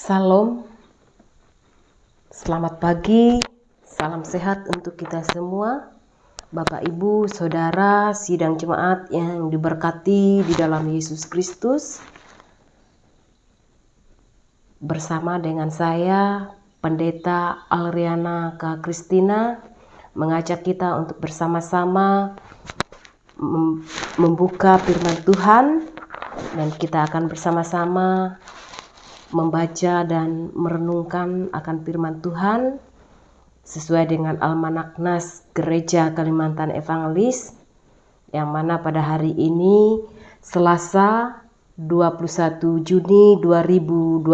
Salam, selamat pagi, salam sehat untuk kita semua. Bapak, Ibu, Saudara, sidang jemaat yang diberkati di dalam Yesus Kristus. Bersama dengan saya, Pendeta Alriana K. Kristina, mengajak kita untuk bersama-sama membuka firman Tuhan, dan kita akan bersama-sama membaca dan merenungkan akan firman Tuhan sesuai dengan Almanak Nas Gereja Kalimantan Evangelis, yang mana pada hari ini Selasa 21 Juni 2022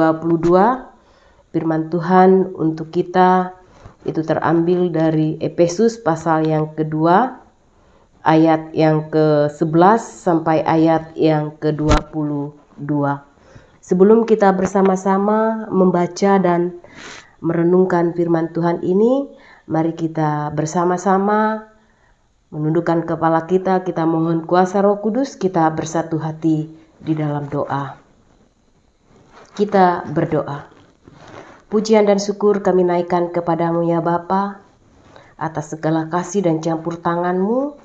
firman Tuhan untuk kita itu terambil dari Efesus pasal yang kedua ayat yang ke-11 sampai ayat yang ke-22. Sebelum kita bersama-sama membaca dan merenungkan firman Tuhan ini, mari kita bersama-sama menundukkan kepala kita mohon kuasa Roh Kudus, kita bersatu hati di dalam doa. Kita berdoa. Pujian dan syukur kami naikkan kepadamu ya Bapa, atas segala kasih dan campur tangan-Mu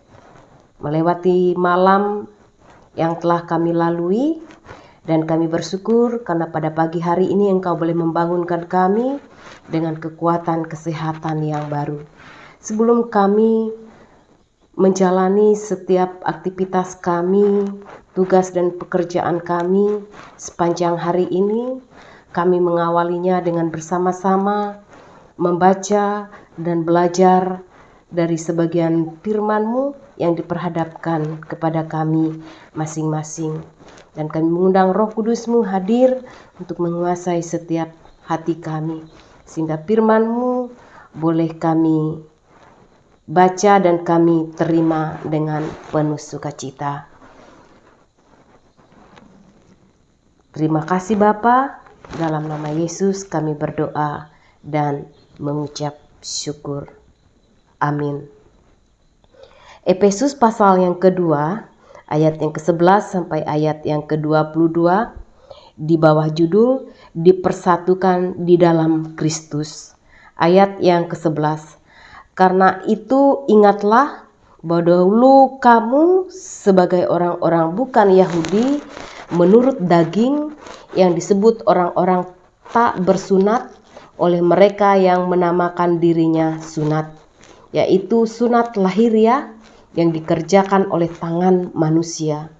melewati malam yang telah kami lalui. Dan kami bersyukur karena pada pagi hari ini Engkau boleh membangunkan kami dengan kekuatan kesehatan yang baru. Sebelum kami menjalani setiap aktivitas kami, tugas dan pekerjaan kami sepanjang hari ini, kami mengawalinya dengan bersama-sama membaca dan belajar dari sebagian firman-Mu yang diperhadapkan kepada kami masing-masing. Dan kami mengundang Roh Kudus-Mu hadir untuk menguasai setiap hati kami, sehingga firman-Mu boleh kami baca dan kami terima dengan penuh sukacita. Terima kasih Bapa, dalam nama Yesus kami berdoa dan mengucap syukur. Amin. Efesus pasal yang kedua, ayat yang ke-11 sampai ayat yang ke-22 di bawah judul Dipersatukan di dalam Kristus. Ayat yang ke-11. Karena itu ingatlah bahwa dahulu kamu sebagai orang-orang bukan Yahudi menurut daging yang disebut orang-orang tak bersunat oleh mereka yang menamakan dirinya sunat, yaitu sunat lahiriah yang dikerjakan oleh tangan manusia,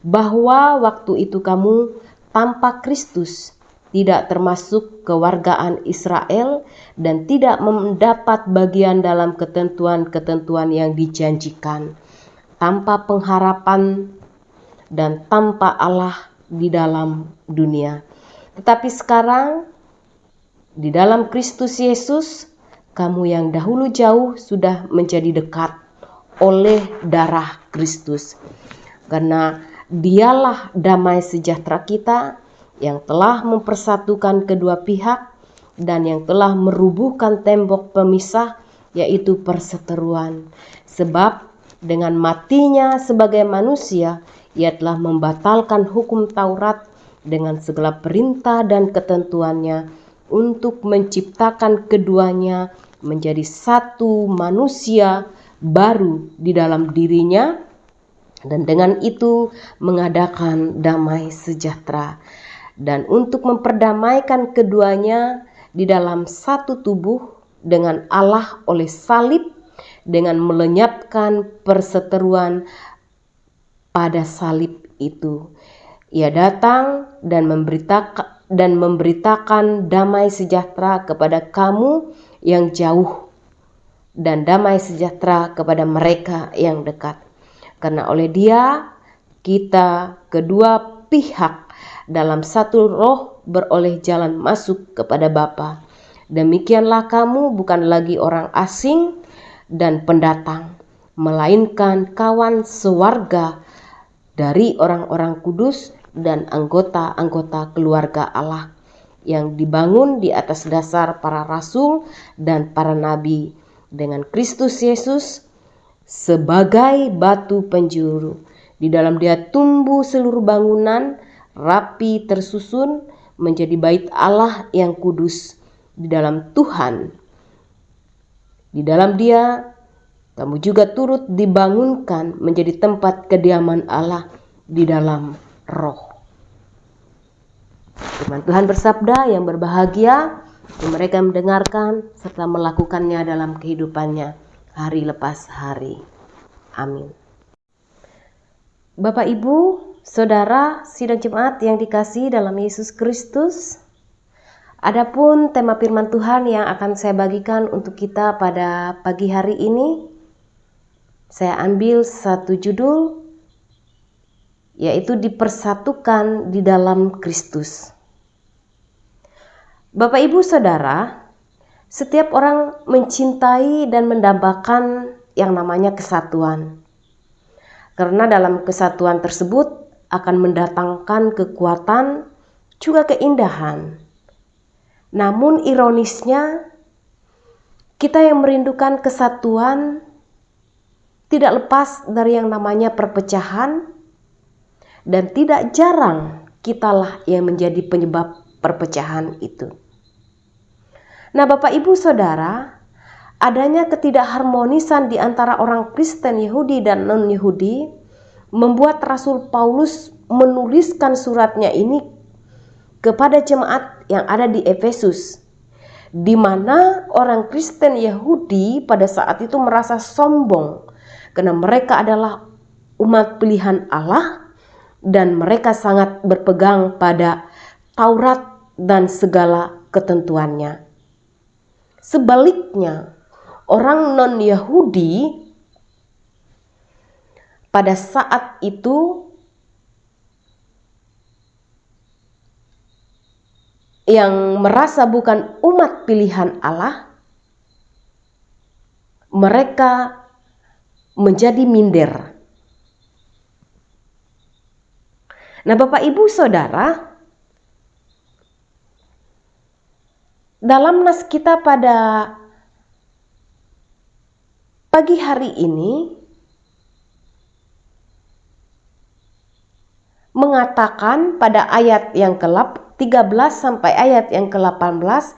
bahwa waktu itu kamu tanpa Kristus tidak termasuk kewargaan Israel dan tidak mendapat bagian dalam ketentuan-ketentuan yang dijanjikan, tanpa pengharapan dan tanpa Allah di dalam dunia. Tetapi sekarang di dalam Kristus Yesus, kamu yang dahulu jauh sudah menjadi dekat oleh darah Kristus, karena Dialah damai sejahtera kita yang telah mempersatukan kedua pihak dan yang telah merubuhkan tembok pemisah, yaitu perseteruan. Sebab dengan matinya sebagai manusia, Ia telah membatalkan hukum Taurat dengan segala perintah dan ketentuannya untuk menciptakan keduanya menjadi satu manusia baru di dalam dirinya, dan dengan itu mengadakan damai sejahtera, dan untuk memperdamaikan keduanya di dalam satu tubuh dengan Allah oleh salib, dengan melenyapkan perseteruan pada salib itu. Ia datang dan memberitakan damai sejahtera kepada kamu yang jauh dan damai sejahtera kepada mereka yang dekat. Karena oleh Dia kita kedua pihak dalam satu roh beroleh jalan masuk kepada Bapa. Demikianlah kamu bukan lagi orang asing dan pendatang, melainkan kawan sewarga dari orang-orang kudus dan anggota-anggota keluarga Allah yang dibangun di atas dasar para rasul dan para nabi, dengan Kristus Yesus sebagai batu penjuru. Di dalam Dia tumbuh seluruh bangunan rapi tersusun menjadi bait Allah yang kudus di dalam Tuhan. Di dalam Dia kamu juga turut dibangunkan menjadi tempat kediaman Allah di dalam roh. Firman Tuhan bersabda, yang berbahagia mereka mendengarkan serta melakukannya dalam kehidupannya hari lepas hari. Amin. Bapak, Ibu, Saudara, sidang jemaat yang dikasihi dalam Yesus Kristus, adapun tema firman Tuhan yang akan saya bagikan untuk kita pada pagi hari ini, saya ambil satu judul, yaitu dipersatukan di dalam Kristus. Bapak, Ibu, Saudara, setiap orang mencintai dan mendambakan yang namanya kesatuan. Karena dalam kesatuan tersebut akan mendatangkan kekuatan, juga keindahan. Namun ironisnya, kita yang merindukan kesatuan tidak lepas dari yang namanya perpecahan, dan tidak jarang kitalah yang menjadi penyebab perpecahan itu. Nah, Bapak, Ibu, Saudara, adanya ketidakharmonisan di antara orang Kristen Yahudi dan non-Yahudi membuat Rasul Paulus menuliskan suratnya ini kepada jemaat yang ada di Efesus, di mana orang Kristen Yahudi pada saat itu merasa sombong karena mereka adalah umat pilihan Allah dan mereka sangat berpegang pada Taurat dan segala ketentuannya. Sebaliknya, orang non-Yahudi pada saat itu yang merasa bukan umat pilihan Allah, mereka menjadi minder. Nah, Bapak, Ibu, Saudara, dalam nas kita pada pagi hari ini mengatakan pada ayat yang ke-13 sampai ayat yang ke-18,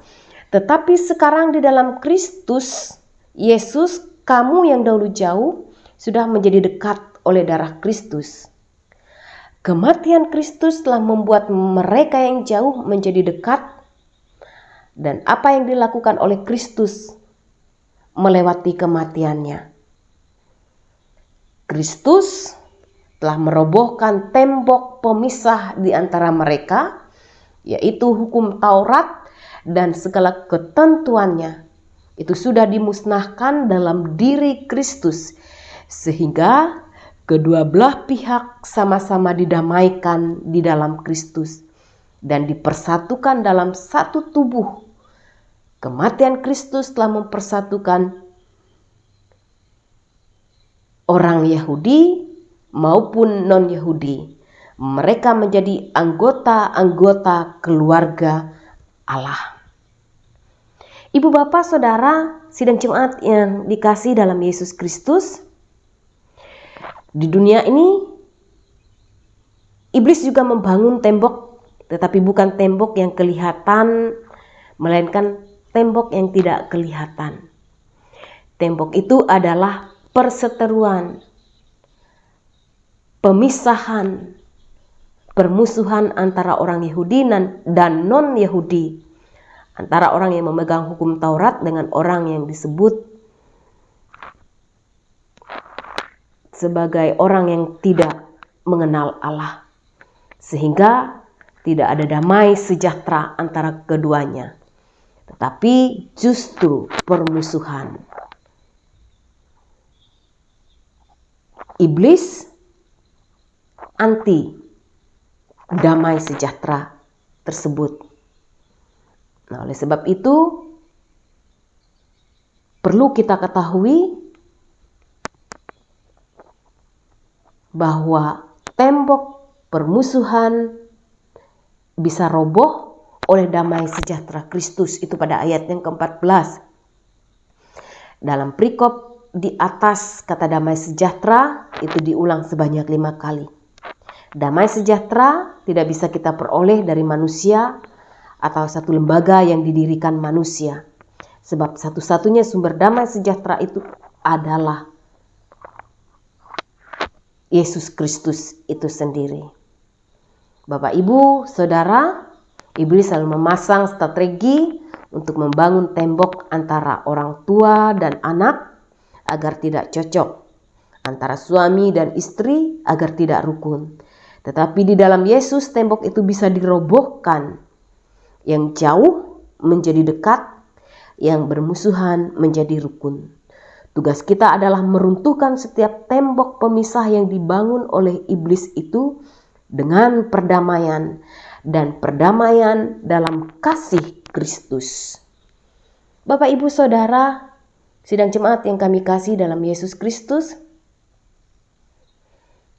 tetapi sekarang di dalam Kristus Yesus, kamu yang dahulu jauh sudah menjadi dekat oleh darah Kristus. Kematian Kristus telah membuat mereka yang jauh menjadi dekat, dan apa yang dilakukan oleh Kristus melewati kematiannya. Kristus telah merobohkan tembok pemisah di antara mereka, yaitu hukum Taurat dan segala ketentuannya. Itu sudah dimusnahkan dalam diri Kristus, sehingga kedua belah pihak sama-sama didamaikan di dalam Kristus dan dipersatukan dalam satu tubuh. Kematian Kristus telah mempersatukan orang Yahudi maupun non-Yahudi. Mereka menjadi anggota-anggota keluarga Allah. Ibu, Bapak, Saudara, sidang jemaat yang dikasihi dalam Yesus Kristus, di dunia ini iblis juga membangun tembok, tetapi bukan tembok yang kelihatan, melainkan tembok yang tidak kelihatan. Tembok itu adalah perseteruan, pemisahan, permusuhan antara orang Yahudi dan non-Yahudi, antara orang yang memegang hukum Taurat dengan orang yang disebut sebagai orang yang tidak mengenal Allah, sehingga tidak ada damai sejahtera antara keduanya, tetapi justru permusuhan. Iblis anti damai sejahtera tersebut. Nah, oleh sebab itu perlu kita ketahui bahwa tembok permusuhan bisa roboh oleh damai sejahtera Kristus. Itu pada ayat yang ke-14. Dalam perikop di atas kata damai sejahtera itu diulang sebanyak 5 kali. Damai sejahtera tidak bisa kita peroleh dari manusia, atau satu lembaga yang didirikan manusia. Sebab satu-satunya sumber damai sejahtera itu adalah Yesus Kristus itu sendiri. Bapak, Ibu, Saudara, iblis selalu memasang strategi untuk membangun tembok antara orang tua dan anak agar tidak cocok, antara suami dan istri agar tidak rukun. Tetapi di dalam Yesus tembok itu bisa dirobohkan, yang jauh menjadi dekat, yang bermusuhan menjadi rukun. Tugas kita adalah meruntuhkan setiap tembok pemisah yang dibangun oleh iblis itu dengan perdamaian, dan perdamaian dalam kasih Kristus. Bapak, Ibu, Saudara, sidang jemaat yang kami kasih dalam Yesus Kristus,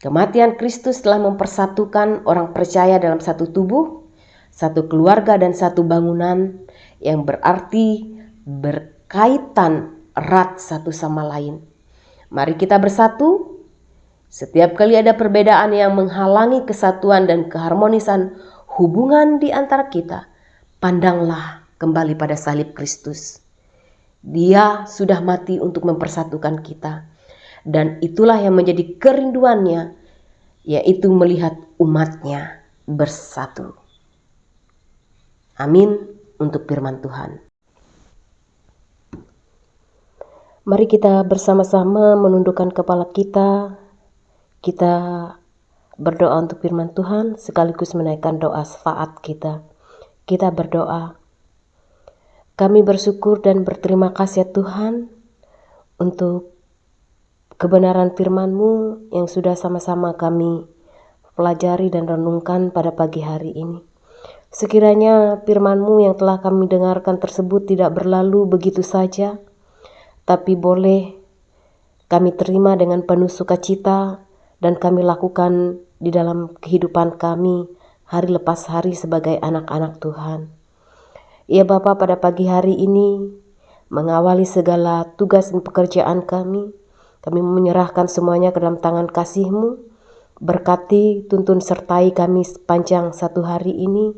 kematian Kristus telah mempersatukan orang percaya dalam satu tubuh, satu keluarga dan satu bangunan, yang berarti berkaitan erat satu sama lain. Mari kita bersatu. Setiap kali ada perbedaan yang menghalangi kesatuan dan keharmonisan hubungan di antara kita, pandanglah kembali pada salib Kristus. Dia sudah mati untuk mempersatukan kita, dan itulah yang menjadi kerinduannya, yaitu melihat umatnya bersatu. Amin untuk firman Tuhan. Mari kita bersama-sama menundukkan kepala kita. Kita berdoa untuk firman Tuhan sekaligus menaikkan doa syafaat kita. Kita berdoa. Kami bersyukur dan berterima kasih ya Tuhan untuk kebenaran firman-Mu yang sudah sama-sama kami pelajari dan renungkan pada pagi hari ini. Sekiranya firman-Mu yang telah kami dengarkan tersebut tidak berlalu begitu saja, tapi boleh kami terima dengan penuh sukacita dan kami lakukan di dalam kehidupan kami hari lepas hari sebagai anak-anak Tuhan. Ya Bapa, pada pagi hari ini mengawali segala tugas dan pekerjaan kami menyerahkan semuanya ke dalam tangan kasih-Mu. Berkati, tuntun sertai kami sepanjang satu hari ini,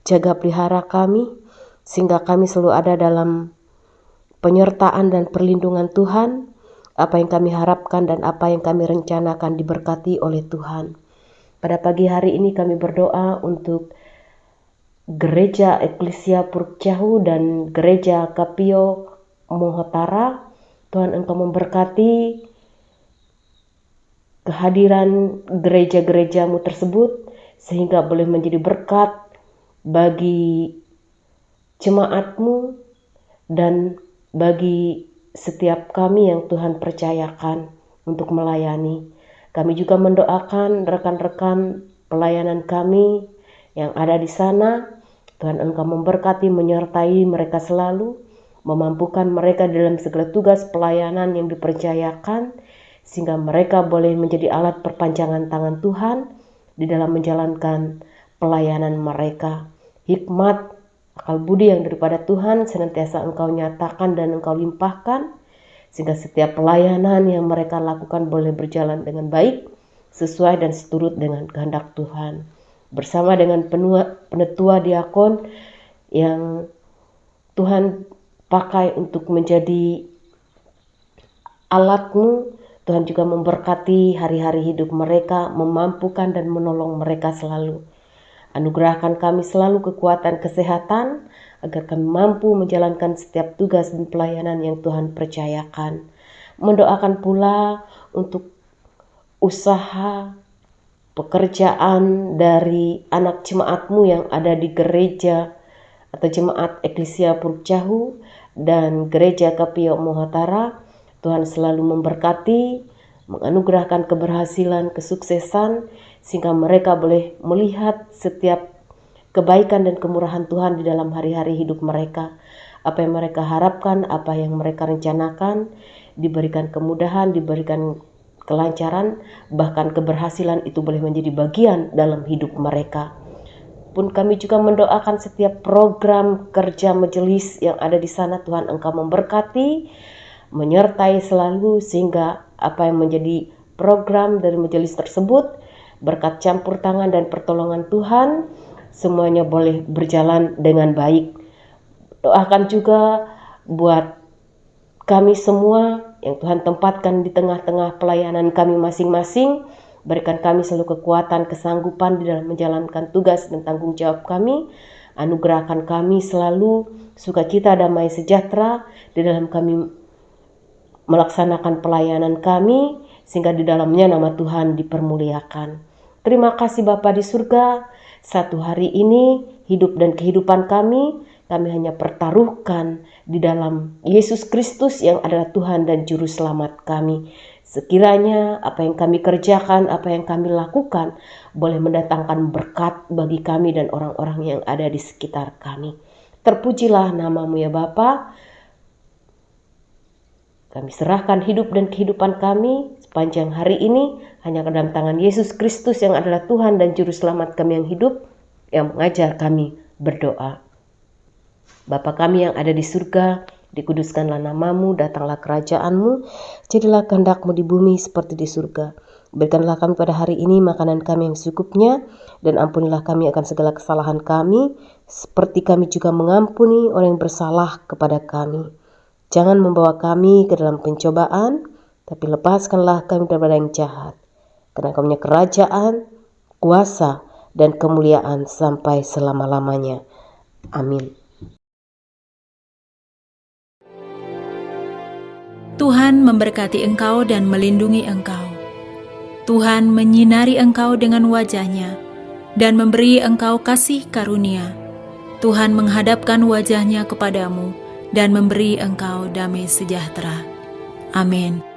jaga pelihara kami sehingga kami selalu ada dalam penyertaan dan perlindungan Tuhan. Apa yang kami harapkan dan apa yang kami rencanakan diberkati oleh Tuhan. Pada pagi hari ini kami berdoa untuk Gereja Eklesia Puruk Cahu dan Gereja Kapio Mohotara. Tuhan, Engkau memberkati kehadiran gereja-gereja-Mu tersebut sehingga boleh menjadi berkat bagi jemaat-Mu dan bagi setiap kami yang Tuhan percayakan untuk melayani. Kami juga mendoakan rekan-rekan pelayanan kami yang ada di sana. Tuhan, Engkau memberkati, menyertai mereka selalu, memampukan mereka dalam segala tugas pelayanan yang dipercayakan, sehingga mereka boleh menjadi alat perpanjangan tangan Tuhan di dalam menjalankan pelayanan mereka. Hikmat, akal budi yang daripada Tuhan senantiasa Engkau nyatakan dan Engkau limpahkan, sehingga setiap pelayanan yang mereka lakukan boleh berjalan dengan baik, sesuai dan seturut dengan kehendak Tuhan. Bersama dengan penetua diakon yang Tuhan pakai untuk menjadi alat-Mu, Tuhan juga memberkati hari-hari hidup mereka, memampukan dan menolong mereka selalu. Anugerahkan kami selalu kekuatan kesehatan agar kami mampu menjalankan setiap tugas dan pelayanan yang Tuhan percayakan. Mendoakan pula untuk usaha pekerjaan dari anak jemaat-Mu yang ada di gereja atau jemaat Eklesia Puruk Cahu dan Gereja Kapio Mohotara. Tuhan selalu memberkati, menganugerahkan keberhasilan, kesuksesan, sehingga mereka boleh melihat setiap kebaikan dan kemurahan Tuhan di dalam hari-hari hidup mereka. Apa yang mereka harapkan, apa yang mereka rencanakan, diberikan kemudahan, diberikan kelancaran, bahkan keberhasilan itu boleh menjadi bagian dalam hidup mereka. Pun kami juga mendoakan setiap program kerja majelis yang ada di sana. Tuhan, Engkau memberkati, menyertai selalu, sehingga apa yang menjadi program dari majelis tersebut berkat campur tangan dan pertolongan Tuhan semuanya boleh berjalan dengan baik. Doakan juga buat kami semua yang Tuhan tempatkan di tengah-tengah pelayanan kami masing-masing. Berikan kami selalu kekuatan, kesanggupan di dalam menjalankan tugas dan tanggung jawab kami. Anugerahkan kami selalu sukacita, damai, sejahtera di dalam kami melaksanakan pelayanan kami, sehingga di dalamnya nama Tuhan dipermuliakan. Terima kasih Bapa di surga, satu hari ini hidup dan kehidupan kami hanya pertaruhkan di dalam Yesus Kristus yang adalah Tuhan dan Juru Selamat kami. Sekiranya apa yang kami kerjakan, apa yang kami lakukan boleh mendatangkan berkat bagi kami dan orang-orang yang ada di sekitar kami. Terpujilah namamu ya Bapa. Kami serahkan hidup dan kehidupan kami sepanjang hari ini hanya ke dalam tangan Yesus Kristus yang adalah Tuhan dan Juru Selamat kami yang hidup, yang mengajar kami berdoa. Bapa kami yang ada di surga, dikuduskanlah namamu, datanglah kerajaanmu, jadilah kehendakmu di bumi seperti di surga. Berikanlah kami pada hari ini makanan kami yang secukupnya, dan ampunilah kami akan segala kesalahan kami, seperti kami juga mengampuni orang yang bersalah kepada kami. Jangan membawa kami ke dalam pencobaan, tapi lepaskanlah kami daripada yang jahat. Karena Engkau punya kerajaan, kuasa, dan kemuliaan sampai selama-lamanya. Amin. Tuhan memberkati engkau dan melindungi engkau. Tuhan menyinari engkau dengan wajah-Nya dan memberi engkau kasih karunia. Tuhan menghadapkan wajah-Nya kepadamu dan memberi engkau damai sejahtera. Amin.